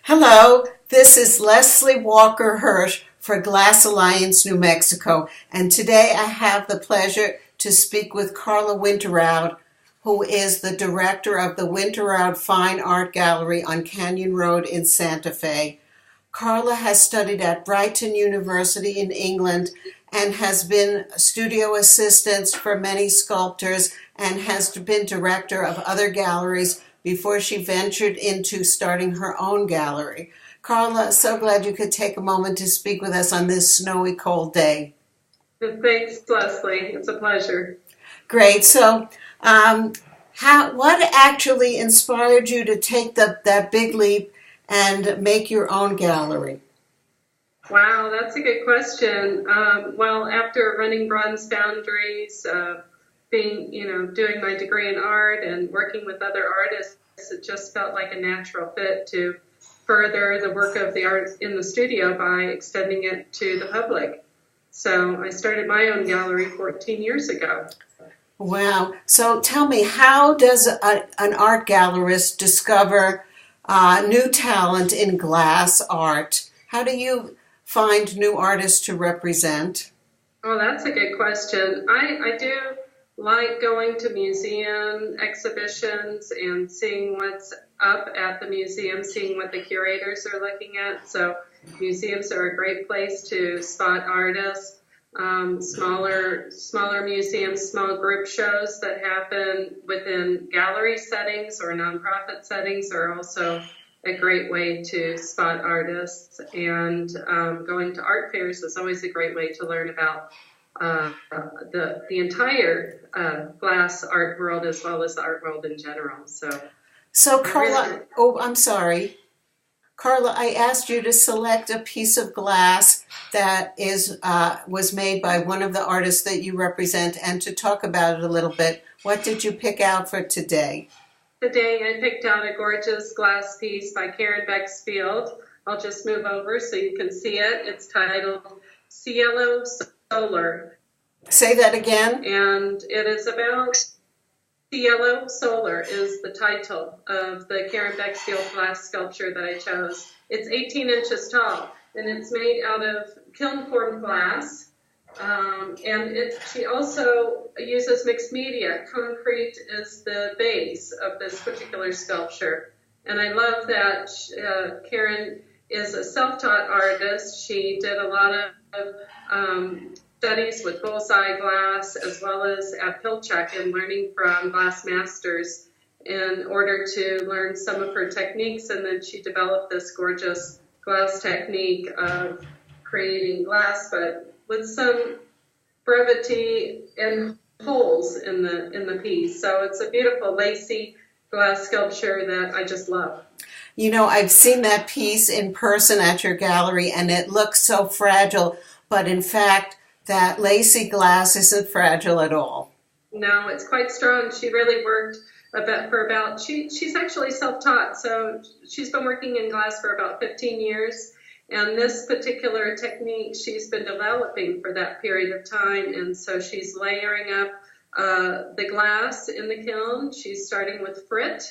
Hello, this is Leslie Walker-Hirsch for Glass Alliance, New Mexico, and today I have the pleasure to speak with Karla Winterowd, who is the director of the Winterowd Fine Art Gallery on Canyon Road in Santa Fe. Karla has studied at Brighton University in England and has been studio assistant for many sculptors and has been director of other galleries before she ventured into starting her own gallery. Karla, so glad you could take a moment to speak with us on this snowy, cold day. Thanks, Leslie. It's a pleasure. Great. So, what actually inspired you to take that big leap and make your own gallery? Wow, that's a good question. Well, after running Bronze Boundaries, doing my degree in art and working with other artists, it just felt like a natural fit to further the work of the art in the studio by extending it to the public. So I started my own gallery 14 years ago. Wow. So tell me, how does an art gallerist discover new talent in glass art? How do you find new artists to represent? Oh, that's a good question. I do like going to museum exhibitions and seeing what's up at the museum, seeing what the curators are looking at. So museums are a great place to spot artists. Smaller museums, small group shows that happen within gallery settings or nonprofit settings are also a great way to spot artists. And going to art fairs is always a great way to learn about the entire glass art world as well as the art world in general. So Karla, I'm sorry. Karla, I asked you to select a piece of glass that was made by one of the artists that you represent and to talk about it a little bit. What did you pick out for today? Today I picked out a gorgeous glass piece by Karen Bexfield. I'll just move over so you can see it. It's titled Cielo Solar. Say that again. And it is about Cielo Solar is the title of the Karen Bexfield glass sculpture that I chose. It's 18 inches tall, and it's made out of kiln-formed glass. She also uses mixed media. Concrete is the base of this particular sculpture. And I love that Karen is a self-taught artist. She did a lot of studies with bullseye glass as well as at Pilchuck and learning from glass masters in order to learn some of her techniques. And then she developed this gorgeous glass technique of creating glass, but with some brevity and holes in the piece. So it's a beautiful lacy glass sculpture that I just love. You know, I've seen that piece in person at your gallery and it looks so fragile, but in fact, that lacy glass isn't fragile at all. No, it's quite strong. She really worked she's actually self-taught, so she's been working in glass for about 15 years. And this particular technique she's been developing for that period of time. And so she's layering up the glass in the kiln. She's starting with frit,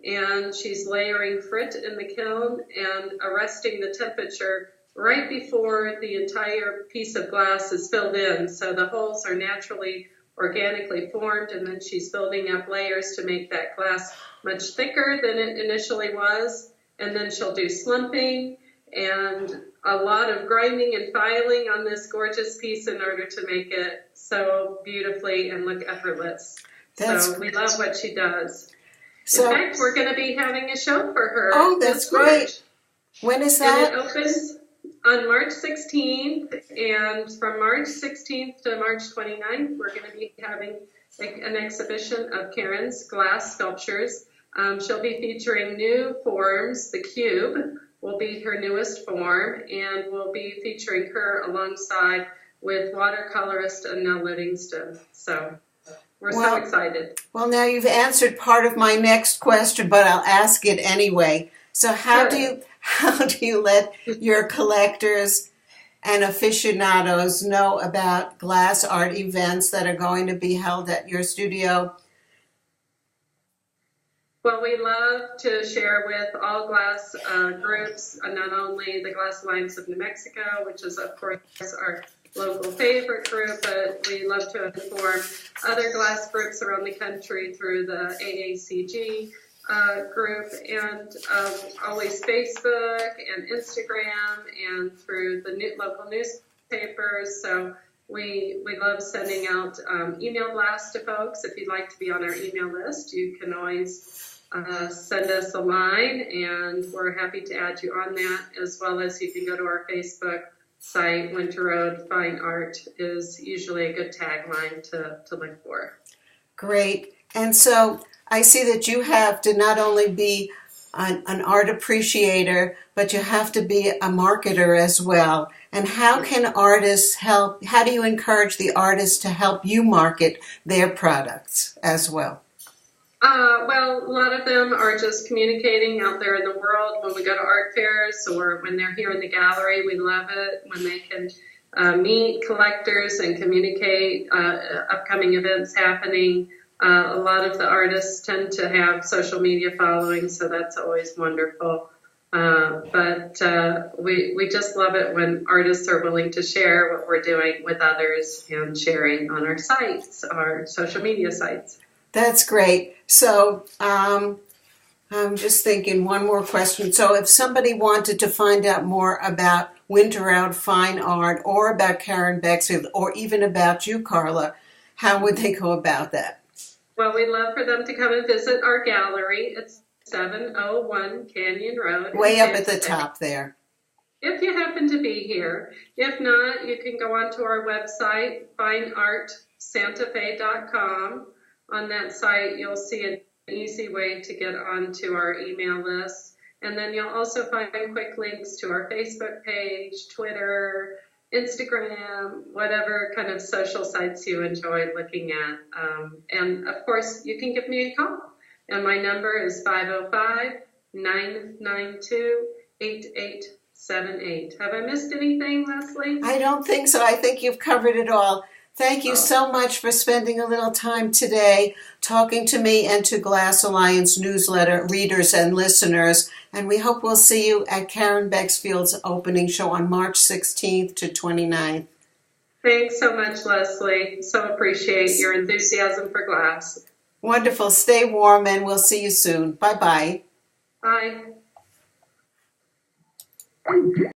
and she's layering frit in the kiln and arresting the temperature right before the entire piece of glass is filled in. So the holes are naturally, organically formed, and then she's building up layers to make that glass much thicker than it initially was. And then she'll do slumping and a lot of grinding and filing on this gorgeous piece in order to make it so beautifully and look effortless. So we love what she does. In fact, we're going to be having a show for her. Oh, that's great. When is that? And it opens on March 16th, and from March 16th to March 29th, we're going to be having an exhibition of Karen's glass sculptures. She'll be featuring new forms. The cube will be her newest form, and we'll be featuring her alongside with watercolorist Annelle Livingston. So we're so excited. Well, now you've answered part of my next question, but I'll ask it anyway. So how do you let your collectors and aficionados know about glass art events that are going to be held at your studio? Well, we love to share with all glass groups, not only the Glass Alliance of New Mexico, which is, of course, our local favorite group, but we love to inform other glass groups around the country through the AACG group, and always Facebook and Instagram, and through the local newspapers. So we love sending out email blasts to folks. If you'd like to be on our email list, you can always send us a line, and we're happy to add you on that, as well as you can go to our Facebook site. Winterowd Fine Art is usually a good tagline to look for. Great. And so I see that you have to not only be an art appreciator, but you have to be a marketer as well. And how can artists help? How do you encourage the artists to help you market their products as well? Well, a lot of them are just communicating out there in the world when we go to art fairs or when they're here in the gallery. We love it when they can meet collectors and communicate upcoming events happening. A lot of the artists tend to have social media following, so that's always wonderful. But we just love it when artists are willing to share what we're doing with others and sharing on our sites, our social media sites. That's great. So I'm just thinking one more question. So if somebody wanted to find out more about Winterowd Fine Art or about Karen Bexfield or even about you, Karla, how would they go about that? Well, we'd love for them to come and visit our gallery. It's 701 Canyon Road. Way up at the top there. If you happen to be here. If not, you can go onto our website, fineartsantafe.com. On that site, you'll see an easy way to get onto our email list. And then you'll also find quick links to our Facebook page, Twitter, Instagram, whatever kind of social sites you enjoy looking at. And of course, you can give me a call. And my number is 505-992-8878. Have I missed anything, Leslie? I don't think so. I think you've covered it all. Thank you so much for spending a little time today talking to me and to Glass Alliance newsletter readers and listeners. And we hope we'll see you at Karen Bexfield's opening show on March 16th to 29th. Thanks so much, Leslie. So appreciate your enthusiasm for glass. Wonderful. Stay warm, and we'll see you soon. Bye-bye. Bye.